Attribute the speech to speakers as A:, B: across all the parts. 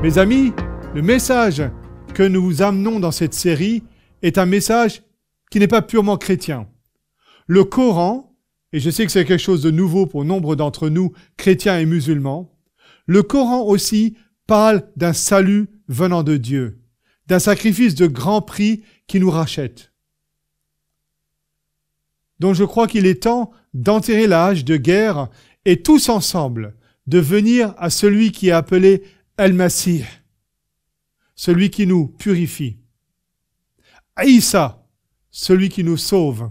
A: Mes amis, le message que nous vous amenons dans cette série est un message qui n'est pas purement chrétien. Le Coran, et je sais que c'est quelque chose de nouveau pour nombre d'entre nous, chrétiens et musulmans, le Coran aussi parle d'un salut venant de Dieu, d'un sacrifice de grand prix qui nous rachète. Donc je crois qu'il est temps d'enterrer la hache de guerre et tous ensemble de venir à celui qui est appelé Al-Masih, celui qui nous purifie. Isa, celui qui nous sauve.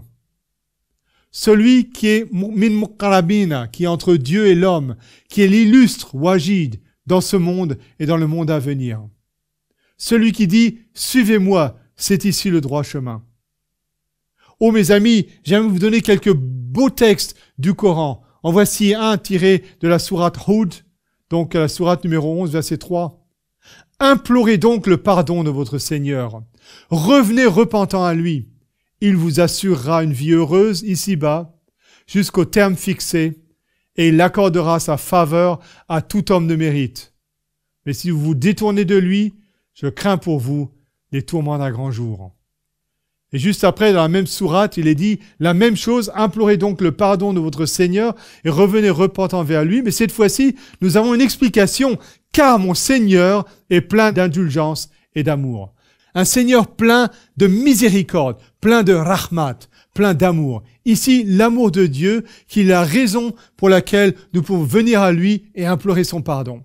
A: Celui qui est min muqarrabina, qui est entre Dieu et l'homme, qui est l'illustre wajid dans ce monde et dans le monde à venir. Celui qui dit « Suivez-moi, c'est ici le droit chemin ». Oh mes amis, j'aimerais vous donner quelques beaux textes du Coran. En voici un tiré de la sourate Hud, donc la sourate numéro 11, verset 3. « Implorez donc le pardon de votre Seigneur. Revenez repentant à lui. Il vous assurera une vie heureuse ici-bas, jusqu'au terme fixé, et il accordera sa faveur à tout homme de mérite. Mais si vous vous détournez de lui, je crains pour vous les tourments d'un grand jour. » Et juste après, dans la même sourate, il est dit la même chose, implorez donc le pardon de votre Seigneur et revenez repentant vers lui. Mais cette fois-ci, nous avons une explication, car mon Seigneur est plein d'indulgence et d'amour. Un Seigneur plein de miséricorde, plein de rahmat, plein d'amour. Ici, l'amour de Dieu, qui est la raison pour laquelle nous pouvons venir à lui et implorer son pardon.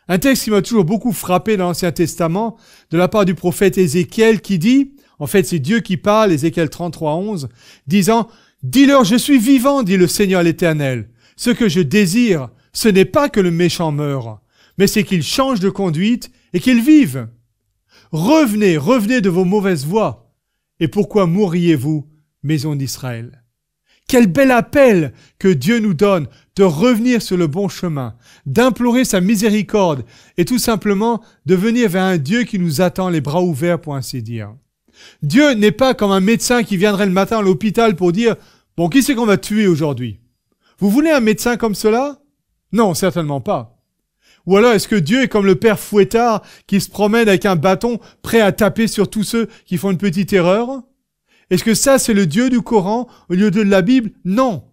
A: Un texte qui m'a toujours beaucoup frappé dans l'Ancien Testament, de la part du prophète Ézéchiel, qui dit, en fait c'est Dieu qui parle, Ézéchiel 33, 11, disant « Dis-leur, je suis vivant, dit le Seigneur l'Éternel. Ce que je désire, ce n'est pas que le méchant meure, mais c'est qu'il change de conduite et qu'il vive. Revenez, revenez de vos mauvaises voies. Et pourquoi mourriez-vous, maison d'Israël ?» Quel bel appel que Dieu nous donne de revenir sur le bon chemin, d'implorer sa miséricorde et tout simplement de venir vers un Dieu qui nous attend les bras ouverts pour ainsi dire. Dieu n'est pas comme un médecin qui viendrait le matin à l'hôpital pour dire « Bon, qui c'est qu'on va tuer aujourd'hui ?» Vous voulez un médecin comme cela? Non, certainement pas. Ou alors est-ce que Dieu est comme le père fouettard qui se promène avec un bâton prêt à taper sur tous ceux qui font une petite erreur? Est-ce que ça c'est le Dieu du Coran au lieu de la Bible? Non.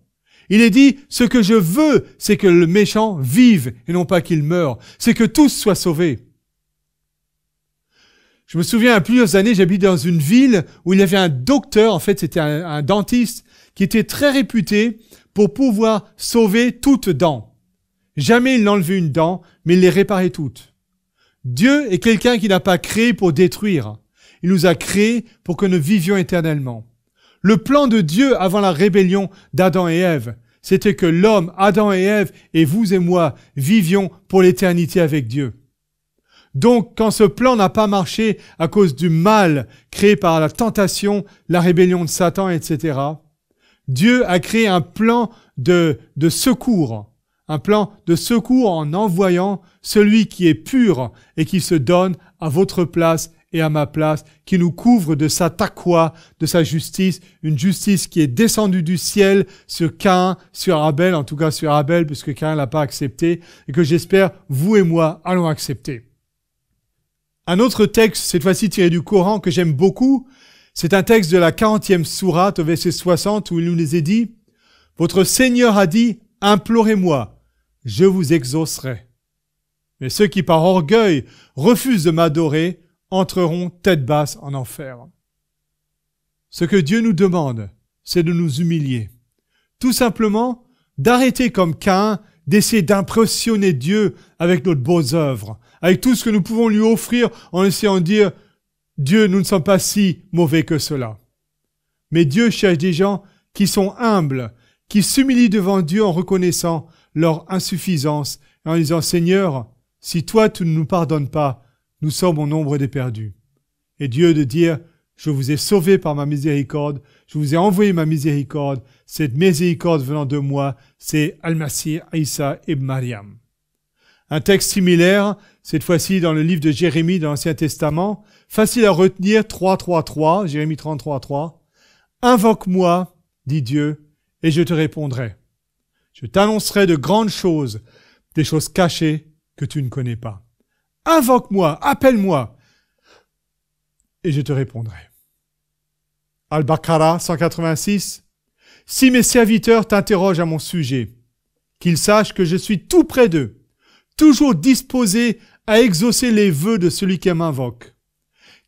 A: Il est dit, ce que je veux, c'est que le méchant vive et non pas qu'il meure. C'est que tous soient sauvés. Je me souviens, il y a plusieurs années, j'habitais dans une ville où il y avait un docteur, en fait c'était un dentiste, qui était très réputé pour pouvoir sauver toutes dents. Jamais il n'enlevait une dent, mais il les réparait toutes. Dieu est quelqu'un qui n'a pas créé pour détruire. Il nous a créés pour que nous vivions éternellement. Le plan de Dieu avant la rébellion d'Adam et Ève, c'était que l'homme, Adam et Ève, et vous et moi, vivions pour l'éternité avec Dieu. Donc, quand ce plan n'a pas marché à cause du mal créé par la tentation, la rébellion de Satan, etc., Dieu a créé un plan de secours. Un plan de secours en envoyant celui qui est pur et qui se donne à votre place et à ma place, qui nous couvre de sa taqwa, de sa justice, une justice qui est descendue du ciel sur Caïn, sur Abel, en tout cas sur Abel, puisque Caïn l'a pas accepté, et que j'espère, vous et moi, allons accepter. Un autre texte, cette fois-ci tiré du Coran, que j'aime beaucoup, c'est un texte de la 40e sourate, au verset 60, où il nous est dit « Votre Seigneur a dit, implorez-moi, je vous exaucerai. Mais ceux qui par orgueil refusent de m'adorer, entreront tête basse en enfer. » Ce que Dieu nous demande, c'est de nous humilier. Tout simplement, d'arrêter comme Caïn, d'essayer d'impressionner Dieu avec notre beaux œuvres, avec tout ce que nous pouvons lui offrir en essayant de dire « Dieu, nous ne sommes pas si mauvais que cela. » Mais Dieu cherche des gens qui sont humbles, qui s'humilient devant Dieu en reconnaissant leur insuffisance et en disant « Seigneur, si toi tu ne nous pardonnes pas, nous sommes au nombre des perdus. » Et Dieu de dire, je vous ai sauvé par ma miséricorde, je vous ai envoyé ma miséricorde, cette miséricorde venant de moi, c'est Al-Masih Isa ibn Maryam. Un texte similaire, cette fois-ci dans le livre de Jérémie dans l'Ancien Testament, facile à retenir, 3.3.3, Jérémie 33.3. Invoque-moi, dit Dieu, et je te répondrai. Je t'annoncerai de grandes choses, des choses cachées que tu ne connais pas. Invoque-moi, appelle-moi, et je te répondrai. Al-Baqarah 186. Si mes serviteurs t'interrogent à mon sujet, qu'ils sachent que je suis tout près d'eux, toujours disposé à exaucer les vœux de celui qui m'invoque.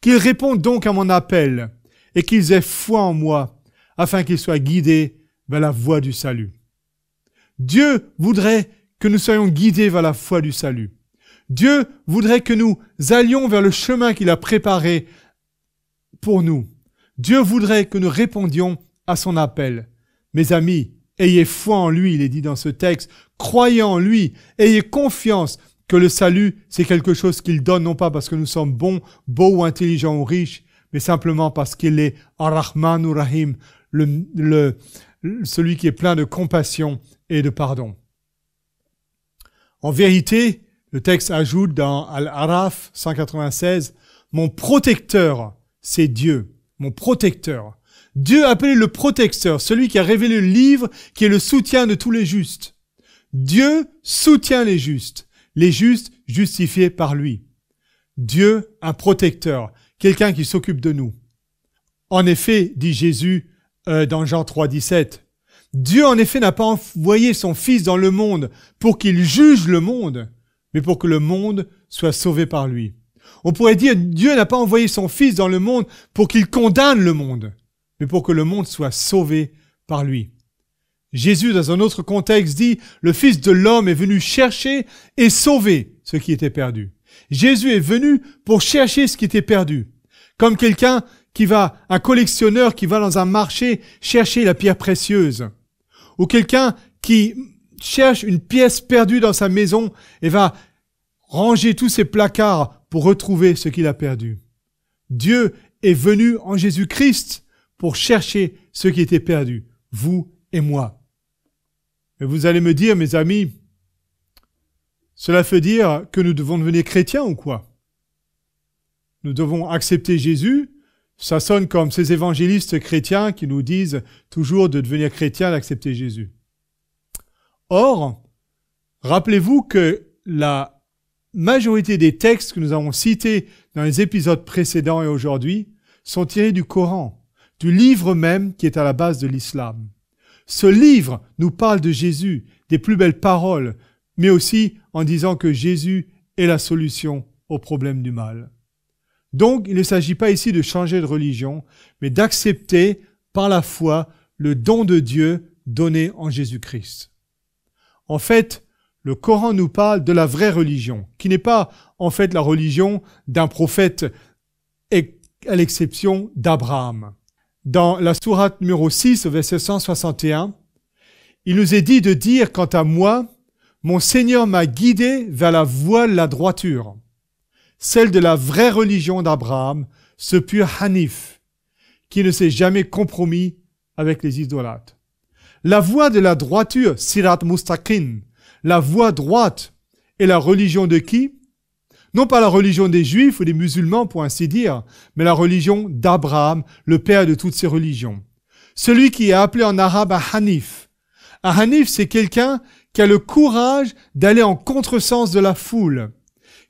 A: Qu'ils répondent donc à mon appel et qu'ils aient foi en moi, afin qu'ils soient guidés vers la voie du salut. Dieu voudrait que nous soyons guidés vers la voie du salut. Dieu voudrait que nous allions vers le chemin qu'il a préparé pour nous. Dieu voudrait que nous répondions à son appel. Mes amis, ayez foi en lui, il est dit dans ce texte. Croyez en lui, ayez confiance que le salut, c'est quelque chose qu'il donne, non pas parce que nous sommes bons, beaux ou intelligents ou riches, mais simplement parce qu'il est Ar-Rahman ou Rahim, celui qui est plein de compassion et de pardon. En vérité, le texte ajoute dans Al-Araf 196, « Mon protecteur, c'est Dieu, mon protecteur. » Dieu appelé le protecteur, celui qui a révélé le livre, qui est le soutien de tous les justes. Dieu soutient les justes justifiés par lui. Dieu, un protecteur, quelqu'un qui s'occupe de nous. En effet, dit Jésus dans Jean 3, 17, Dieu en effet n'a pas envoyé son Fils dans le monde pour qu'il juge le monde, mais pour que le monde soit sauvé par lui. On pourrait dire, Dieu n'a pas envoyé son Fils dans le monde pour qu'il condamne le monde, mais pour que le monde soit sauvé par lui. Jésus, dans un autre contexte, dit « Le Fils de l'homme est venu chercher et sauver ce qui était perdu. » Jésus est venu pour chercher ce qui était perdu. Comme quelqu'un un collectionneur qui va dans un marché chercher la pierre précieuse. Ou quelqu'un qui cherche une pièce perdue dans sa maison et va ranger tous ses placards pour retrouver ce qu'il a perdu. Dieu est venu en Jésus-Christ pour chercher ce qui était perdu, vous et moi. Et vous allez me dire, mes amis, cela veut dire que nous devons devenir chrétiens ou quoi? Nous devons accepter Jésus. Ça sonne comme ces évangélistes chrétiens qui nous disent toujours de devenir chrétiens, d'accepter Jésus. Or, rappelez-vous que la majorité des textes que nous avons cités dans les épisodes précédents et aujourd'hui sont tirés du Coran, du livre même qui est à la base de l'islam. Ce livre nous parle de Jésus, des plus belles paroles, mais aussi en disant que Jésus est la solution au problème du mal. Donc, il ne s'agit pas ici de changer de religion, mais d'accepter par la foi le don de Dieu donné en Jésus-Christ. En fait, le Coran nous parle de la vraie religion, qui n'est pas en fait la religion d'un prophète à l'exception d'Abraham. Dans la sourate numéro 6, au verset 161, il nous est dit de dire, quant à moi, mon Seigneur m'a guidé vers la voie de la droiture, celle de la vraie religion d'Abraham, ce pur Hanif, qui ne s'est jamais compromis avec les idolâtres. La voie de la droiture, Sirat Mustaqim, la voie droite, est la religion de qui? Non pas la religion des Juifs ou des musulmans, pour ainsi dire, mais la religion d'Abraham, le père de toutes ces religions. Celui qui est appelé en arabe un Hanif. Un Hanif, c'est quelqu'un qui a le courage d'aller en contresens de la foule.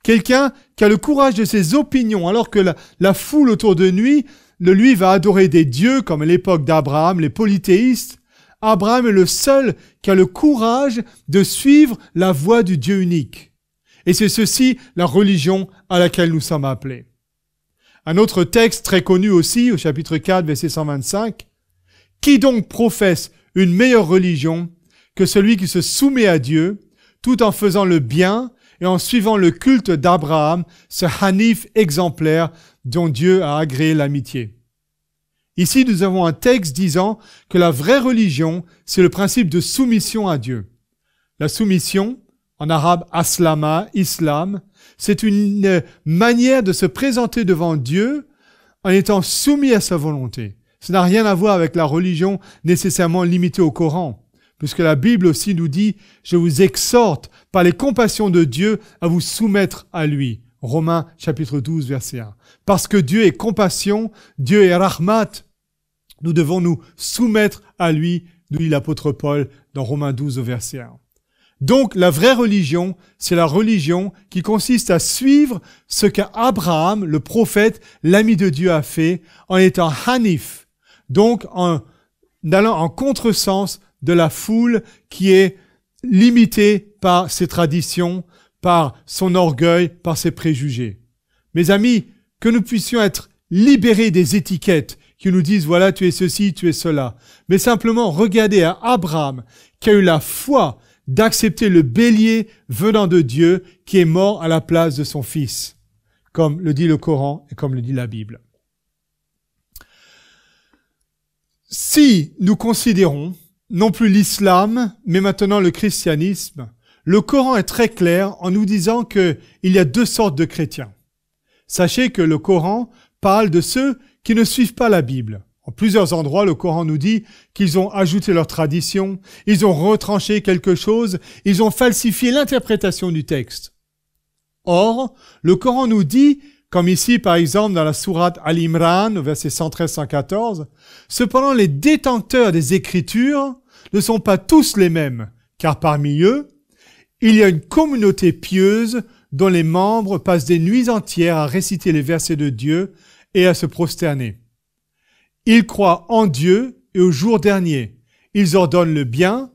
A: Quelqu'un qui a le courage de ses opinions, alors que la foule autour de lui va adorer des dieux, comme à l'époque d'Abraham, les polythéistes. Abraham est le seul qui a le courage de suivre la voie du Dieu unique. Et c'est ceci la religion à laquelle nous sommes appelés. Un autre texte très connu aussi, au chapitre 4, verset 125. « Qui donc professe une meilleure religion que celui qui se soumet à Dieu, tout en faisant le bien et en suivant le culte d'Abraham, ce Hanif exemplaire dont Dieu a agréé l'amitié. » Ici, nous avons un texte disant que la vraie religion, c'est le principe de soumission à Dieu. La soumission, en arabe aslama, islam, c'est une manière de se présenter devant Dieu en étant soumis à sa volonté. Ça n'a rien à voir avec la religion nécessairement limitée au Coran, puisque la Bible aussi nous dit « Je vous exhorte par les compassions de Dieu à vous soumettre à lui ». Romains chapitre 12, verset 1. Parce que Dieu est compassion, Dieu est rahmat, nous devons nous soumettre à lui, nous dit l'apôtre Paul dans Romains 12, verset 1. Donc la vraie religion, c'est la religion qui consiste à suivre ce qu'Abraham, le prophète, l'ami de Dieu, a fait en étant hanif, donc en allant en contresens de la foule qui est limitée par ses traditions, par son orgueil, par ses préjugés. Mes amis, que nous puissions être libérés des étiquettes qui nous disent voilà, tu es ceci, tu es cela, mais simplement regarder à Abraham qui a eu la foi d'accepter le bélier venant de Dieu qui est mort à la place de son fils, comme le dit le Coran et comme le dit la Bible. Si nous considérons non plus l'islam, mais maintenant le christianisme, le Coran est très clair en nous disant qu'il y a deux sortes de chrétiens. Sachez que le Coran parle de ceux qui ne suivent pas la Bible. En plusieurs endroits, le Coran nous dit qu'ils ont ajouté leur tradition, ils ont retranché quelque chose, ils ont falsifié l'interprétation du texte. Or, le Coran nous dit, comme ici par exemple dans la sourate Al-Imran, au verset 113-114, cependant les détenteurs des Écritures ne sont pas tous les mêmes, car parmi eux, il y a une communauté pieuse dont les membres passent des nuits entières à réciter les versets de Dieu et à se prosterner. Ils croient en Dieu et au jour dernier. Ils ordonnent le bien,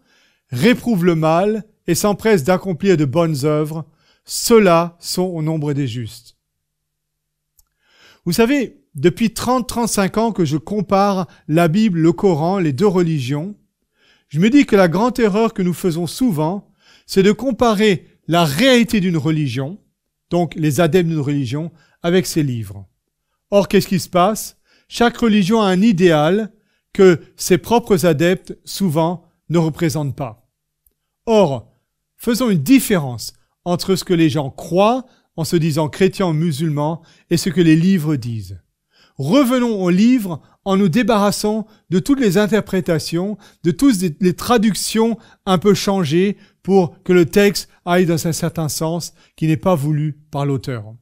A: réprouvent le mal et s'empressent d'accomplir de bonnes œuvres. Ceux-là sont au nombre des justes. Vous savez, depuis 30-35 ans que je compare la Bible, le Coran, les deux religions, je me dis que la grande erreur que nous faisons souvent, c'est de comparer la réalité d'une religion, donc les adeptes d'une religion, avec ses livres. Or, qu'est-ce qui se passe? Chaque religion a un idéal que ses propres adeptes, souvent, ne représentent pas. Or, faisons une différence entre ce que les gens croient en se disant chrétiens ou musulmans et ce que les livres disent. Revenons aux livres en nous débarrassant de toutes les interprétations, de toutes les traductions un peu changées pour que le texte aille dans un certain sens qui n'est pas voulu par l'auteur.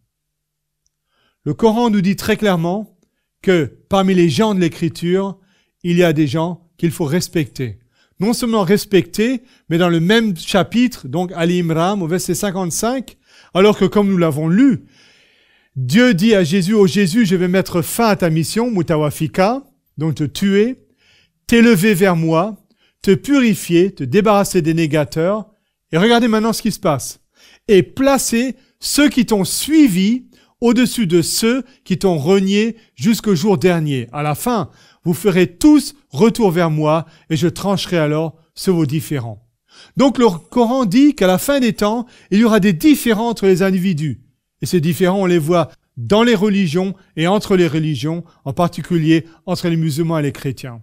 A: Le Coran nous dit très clairement que parmi les gens de l'Écriture, il y a des gens qu'il faut respecter. Non seulement respecter, mais dans le même chapitre, donc Ali Imran, au verset 55, alors que comme nous l'avons lu, Dieu dit à Jésus, ô Jésus, je vais mettre fin à ta mission, mutawafika, donc te tuer, t'élever vers moi, te purifier, te débarrasser des négateurs, et regardez maintenant ce qui se passe, et placer ceux qui t'ont suivi au-dessus de ceux qui t'ont renié jusqu'au jour dernier. À la fin, vous ferez tous retour vers moi et je trancherai alors sur vos différends. Donc le Coran dit qu'à la fin des temps, il y aura des différends entre les individus. Et ces différends, on les voit dans les religions et entre les religions, en particulier entre les musulmans et les chrétiens.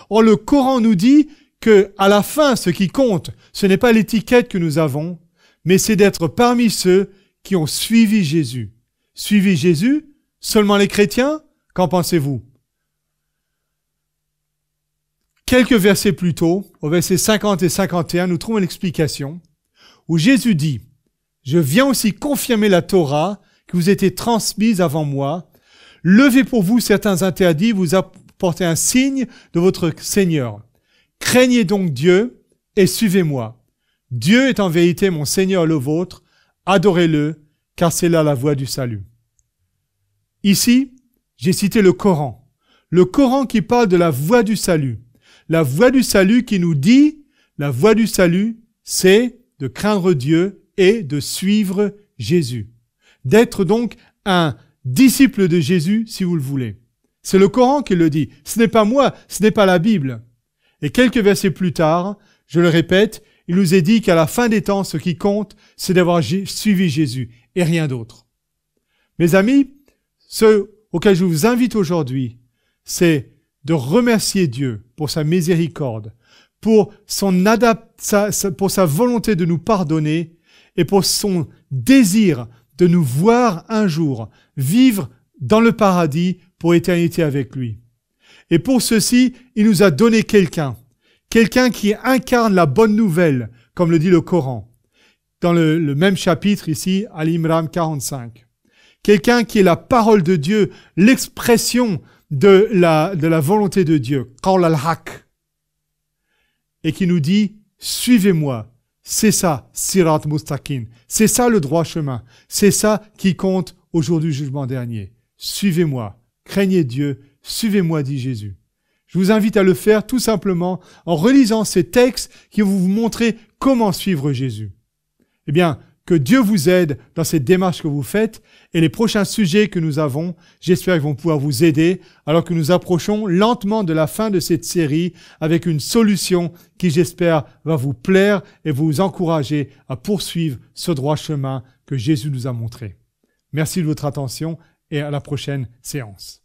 A: Or, le Coran nous dit que à la fin, ce qui compte, ce n'est pas l'étiquette que nous avons, mais c'est d'être parmi ceux qui ont suivi Jésus. Suivi Jésus? Seulement les chrétiens? Qu'en pensez-vous? Quelques versets plus tôt, au verset 50 et 51, nous trouvons l'explication où Jésus dit « Je viens aussi confirmer la Torah qui vous était transmise avant moi. Levez pour vous certains interdits, vous apportez un signe de votre Seigneur. Craignez donc Dieu et suivez-moi. Dieu est en vérité mon Seigneur le vôtre. Adorez-le, car c'est là la voie du salut. » Ici, j'ai cité le Coran. Le Coran qui parle de la voie du salut. La voie du salut qui nous dit, la voie du salut, c'est de craindre Dieu et de suivre Jésus. D'être donc un disciple de Jésus, si vous le voulez. C'est le Coran qui le dit. Ce n'est pas moi, ce n'est pas la Bible. Et quelques versets plus tard, je le répète, il nous est dit qu'à la fin des temps, ce qui compte, c'est d'avoir suivi Jésus et rien d'autre. Mes amis, ce auquel je vous invite aujourd'hui, c'est de remercier Dieu pour sa miséricorde, pour pour sa volonté de nous pardonner et pour son désir de nous voir un jour vivre dans le paradis pour éternité avec lui. Et pour ceci, il nous a donné quelqu'un qui incarne la bonne nouvelle, comme le dit le Coran, dans le même chapitre ici, Al-Imran 45. Quelqu'un qui est la parole de Dieu, l'expression de la volonté de Dieu, Qawl al-Haq, et qui nous dit, suivez-moi, C'est ça, Sirat Mustaqim. C'est ça le droit chemin. C'est ça qui compte au jour du jugement dernier. Suivez-moi, craignez Dieu, suivez-moi, dit Jésus. Je vous invite à le faire tout simplement en relisant ces textes qui vont vous montrer comment suivre Jésus. Eh bien, que Dieu vous aide dans cette démarche que vous faites et les prochains sujets que nous avons, j'espère qu'ils vont pouvoir vous aider alors que nous approchons lentement de la fin de cette série avec une solution qui, j'espère, va vous plaire et vous encourager à poursuivre ce droit chemin que Jésus nous a montré. Merci de votre attention et à la prochaine séance.